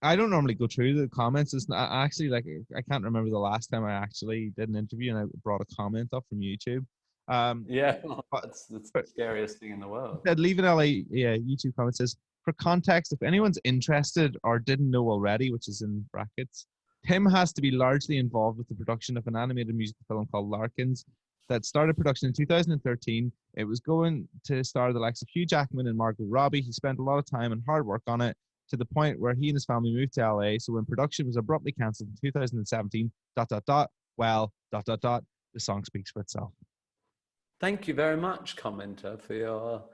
I don't normally go through the comments. It's not actually like I can't remember the last time I actually did an interview and I brought a comment up from YouTube. Um, Yeah, but, that's the but scariest thing in the world. said leave in LA. Yeah, YouTube comment says for context, if anyone's interested or didn't know already, which is in brackets, Tim has to be largely involved with the production of an animated musical film called Larkins that started production in 2013. It was going to star the likes of Hugh Jackman and Margot Robbie. He spent a lot of time and hard work on it to the point where he and his family moved to LA. So when production was abruptly cancelled in 2017, well, the song speaks for itself. Thank you very much, commenter, for your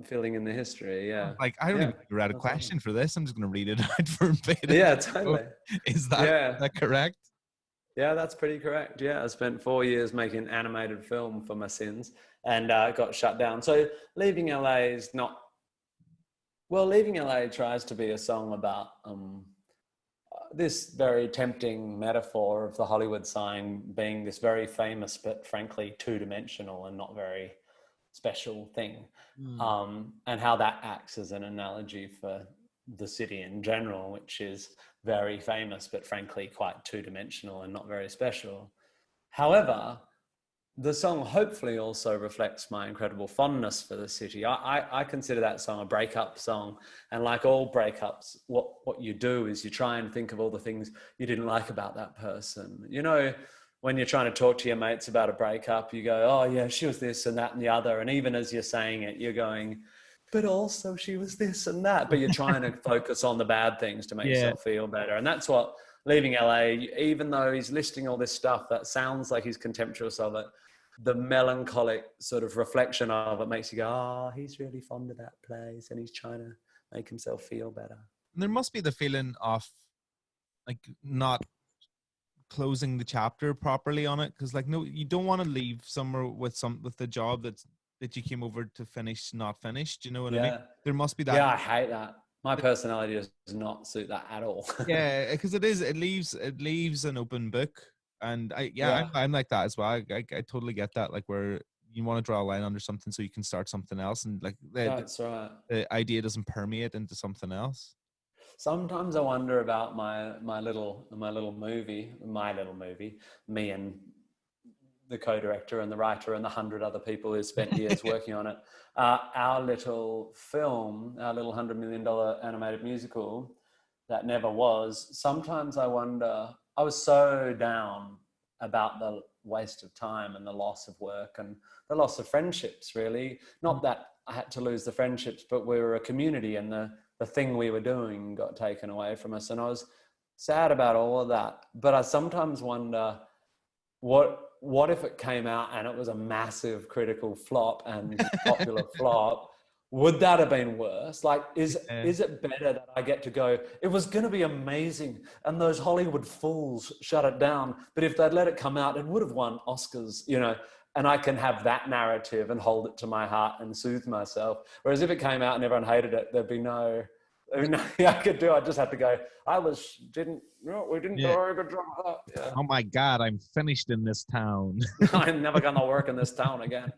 filling in the history. Yeah. Like, I don't even think we read a question for this. I'm just going to read it out verbatim. Yeah, totally. Is that correct? Yeah, that's pretty correct. Yeah, I spent 4 years making animated film for my sins and got shut down. So Leaving LA is not... Well, Leaving LA tries to be a song about this very tempting metaphor of the Hollywood sign being this very famous but frankly two-dimensional and not very special thing. And how that acts as an analogy for the city in general, which is very famous but frankly quite two-dimensional and not very special. However, the song hopefully also reflects my incredible fondness for the city. I consider that song a breakup song. And like all breakups, what you do is you try and think of all the things you didn't like about that person. You know, when you're trying to talk to your mates about a breakup, you go, oh yeah, she was this and that and the other. And even as you're saying it, you're going, but also she was this and that. But you're trying to focus on the bad things to make yourself feel better. And that's what Leaving LA, even though he's listing all this stuff that sounds like he's contemptuous of it, the melancholic sort of reflection of it makes you go, oh, he's really fond of that place and he's trying to make himself feel better. And there must be the feeling of like not closing the chapter properly on it, because like, no, you don't want to leave somewhere with the job that you came over to finish not finished. You know what I mean? There must be that. Yeah, I hate that. My personality does not suit that at all. Yeah, because it leaves an open book. And I'm like that as well. I totally get that. Like where you want to draw a line under something so you can start something else, and like that's right. The idea doesn't permeate into something else. Sometimes I wonder about my little movie, me and the co-director and the writer and the 100 other people who spent years working on it. Our little film, our little $100 million animated musical that never was. Sometimes I wonder. I was so down about the waste of time and the loss of work and the loss of friendships, really. Not that I had to lose the friendships, but we were a community and the thing we were doing got taken away from us. And I was sad about all of that. But I sometimes wonder, what if it came out and it was a massive critical flop and popular flop? Would that have been worse? Like, is it better that I get to go, it was going to be amazing and those Hollywood fools shut it down, but if they'd let it come out, it would have won Oscars, you know, and I can have that narrative and hold it to my heart and soothe myself. Whereas if it came out and everyone hated it, there'd be nothing I could do. I just have to go, we didn't do a very good job of that. Yeah. Oh my God, I'm finished in this town. I'm never going to work in this town again.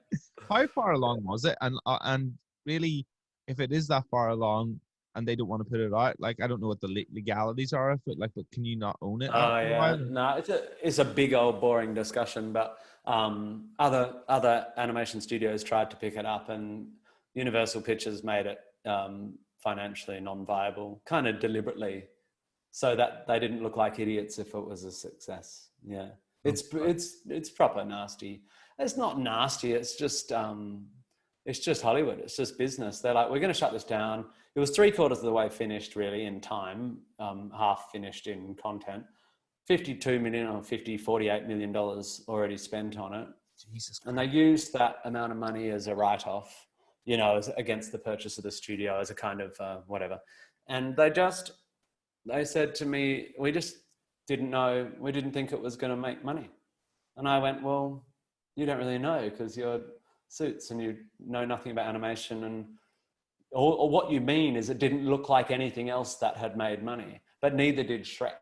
How far along was it? And really, if it is that far along and they don't want to put it out, like, I don't know what the legalities are of it, like, but can you not own it? Oh yeah, no, it's a big old boring discussion, but other animation studios tried to pick it up and Universal Pictures made it financially non-viable, kind of deliberately, so that they didn't look like idiots if it was a success. Yeah, it's proper nasty. It's not nasty, it's just Hollywood. It's just business. They're like, we're going to shut this down. It was 3/4 of the way finished, really, in time, half finished in content. 52 million or 48 million dollars already spent on it. Jesus Christ. And they used that amount of money as a write-off, you know, as against the purchase of the studio, as a kind of whatever. And they said to me, we just didn't know, we didn't think it was going to make money. And I went, well, you don't really know because you're suits and you know nothing about animation, and or what you mean is it didn't look like anything else that had made money, but neither did Shrek,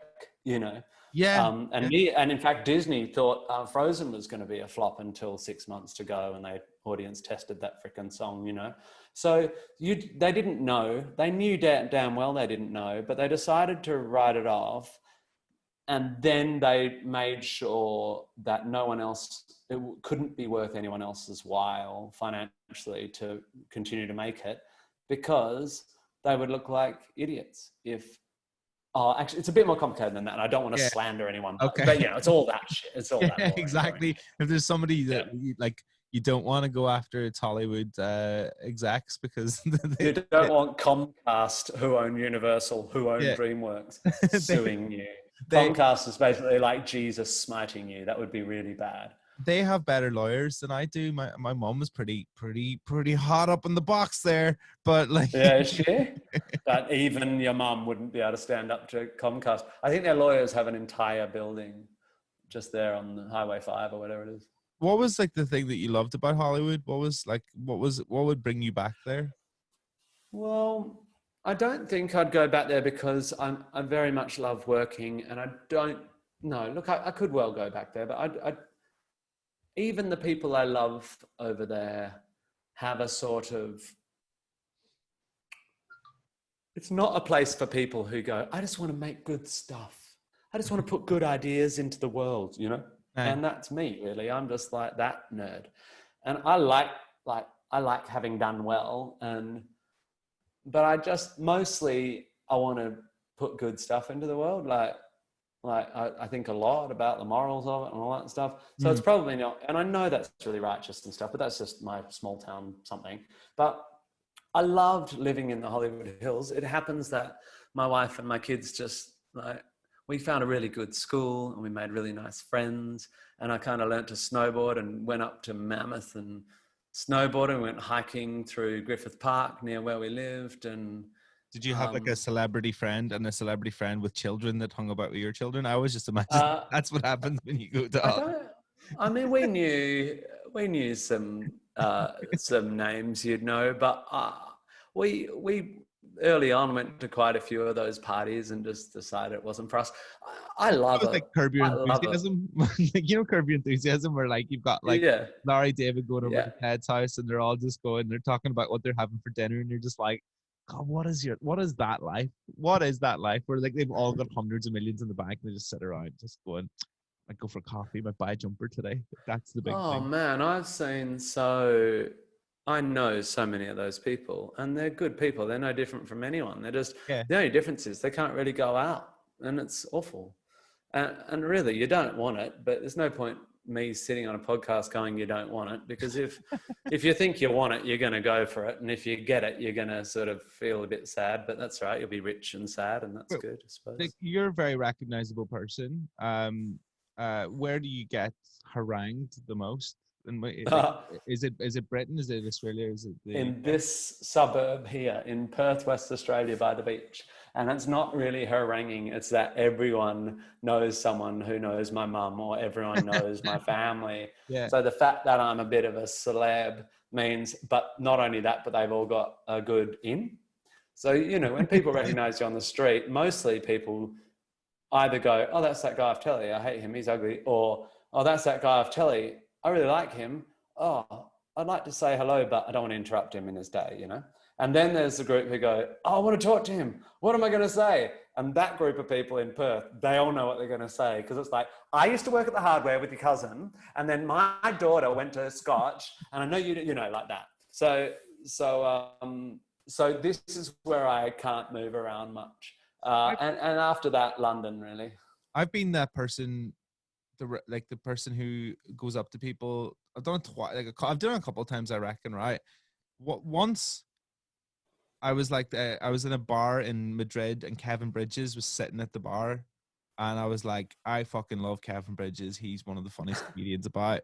you know. Yeah. And in fact, Disney thought Frozen was going to be a flop until 6 months to go, and the audience tested that freaking song, you know. So they didn't know. They knew damn well they didn't know, but they decided to write it off. And then they made sure that no one else, it couldn't be worth anyone else's while financially to continue to make it, because they would look like idiots if, actually, it's a bit more complicated than that. And I don't want to slander anyone, but you know, it's all that shit. It's all that boring, exactly. boring. If there's somebody that you don't want to go after, it's Hollywood execs, because you don't want Comcast, who own Universal, who own DreamWorks, suing you. Comcast is basically like Jesus smiting you. That would be really bad. They have better lawyers than I do. My mom was pretty hot up in the box there, but like, yeah, is she? But even your mom wouldn't be able to stand up to Comcast. I think their lawyers have an entire building just there on Highway 5 or whatever it is. What was like the thing that you loved about Hollywood? What would bring you back there? Well, I don't think I'd go back there because I very much love working, and I don't know. Look, I could well go back there, but I even the people I love over there have a sort of, it's not a place for people who go, I just want to make good stuff. I just want to put good ideas into the world, you know? Right. And that's me, really. I'm just like that nerd. And I like having done well, but I just mostly, I want to put good stuff into the world. Like I think a lot about the morals of it and all that stuff. So it's probably not, and I know that's really righteous and stuff, but that's just my small town something. But I loved living in the Hollywood Hills. It happens that my wife and my kids just we found a really good school and we made really nice friends. And I kind of learned to snowboard and went up to Mammoth and snowboarded and went hiking through Griffith Park near where we lived. And did you have like a celebrity friend and a celebrity friend with children that hung about with your children? I always just imagine that's what happens when you go to. I mean, we knew some names you'd know, but we early on went to quite a few of those parties and just decided it wasn't for us. I love it. Like Curb Your Enthusiasm. You know, Curb Your Enthusiasm, where like you've got like Larry David going over to Ted's house and they're all just going, they're talking about what they're having for dinner, and you're just like, God, what is that life? What is that life? Where like they've all got hundreds of millions in the bank and they just sit around just going, I go for coffee, might buy a jumper today. That's the big thing. Oh man, I know so many of those people, and they're good people. They're no different from anyone. They're just, the only difference is they can't really go out, and it's awful. And really, you don't want it, but there's no point me sitting on a podcast going, you don't want it, because if you think you want it, you're going to go for it. And if you get it, you're going to sort of feel a bit sad, but that's right. You'll be rich and sad, and that's good, I suppose. Like, you're a very recognizable person. Where do you get harangued the most? And is it Britain? Is it Australia? Is it in this suburb here in Perth, West Australia, by the beach? And it's not really haranguing. It's that everyone knows someone who knows my mum, or everyone knows my family. So the fact that I'm a bit of a celeb means, but not only that, but they've all got a good in. So, you know, when people recognize you on the street, mostly people either go, oh, that's that guy off telly, I hate him, he's ugly. Or, oh, that's that guy off telly, I really like him. Oh, I'd like to say hello, but I don't want to interrupt him in his day, you know? And then there's the group who go, oh, I want to talk to him. What am I going to say? And that group of people in Perth, they all know what they're going to say. Because it's like, I used to work at the hardware with your cousin, and then my daughter went to Scotch, and I know you know, like that. So this is where I can't move around much. And after that, London, really. I've been that person, the person who goes up to people. I've done it twice. I've done it a couple of times, I reckon. Right. Once I was I was in a bar in Madrid, and Kevin Bridges was sitting at the bar, and I was like, I fucking love Kevin Bridges. He's one of the funniest comedians about.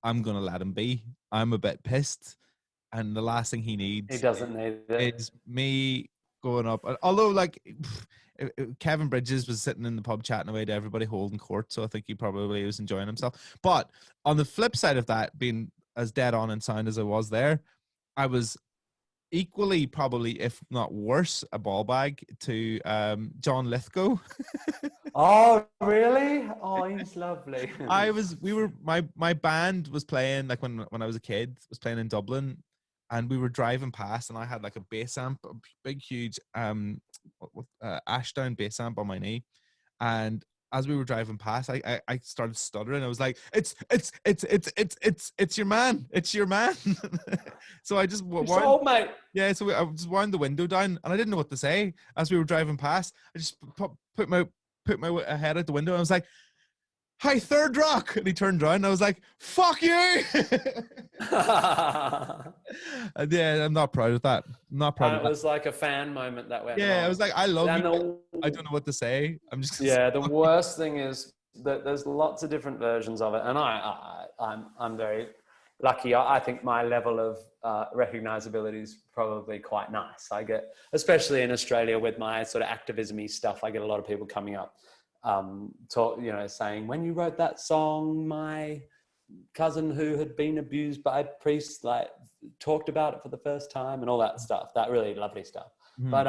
I'm gonna let him be. I'm a bit pissed, and the last thing he needs, he doesn't need it, is me going up. Although, like, Kevin Bridges was sitting in the pub chatting away to everybody holding court, so I think he probably was enjoying himself. But on the flip side of that, being as dead on and sound as I was there, I was equally, probably, if not worse, a ball bag to John Lithgow. Oh, really? Oh, he's lovely. My band was playing, like when I was a kid, was playing in Dublin, and we were driving past, and I had like a bass amp, a big, huge, Ashdown bass amp on my knee. And as we were driving past, I started stuttering. I was like, it's your man. It's your man. So I just Your soulmate. yeah, so I just wound the window down, and I didn't know what to say as we were driving past. I just put my head out the window, and I was like, "Hi, Third Rock," and he turned around, and I was like, "Fuck you!" And yeah, I'm not proud of that. I'm not proud And of it that. was like a fan moment that went Yeah, I wrong. was like, "I love And you." I don't know what to say. I'm just yeah, the worst thing is that there's lots of different versions of it, and I'm very lucky. I think my level of recognizability is probably quite nice. I get, especially in Australia with my sort of activism-y stuff, I get a lot of people coming up, saying, when you wrote that song, my cousin who had been abused by a priest, like, talked about it for the first time, and all that stuff, that really lovely stuff. Mhm. But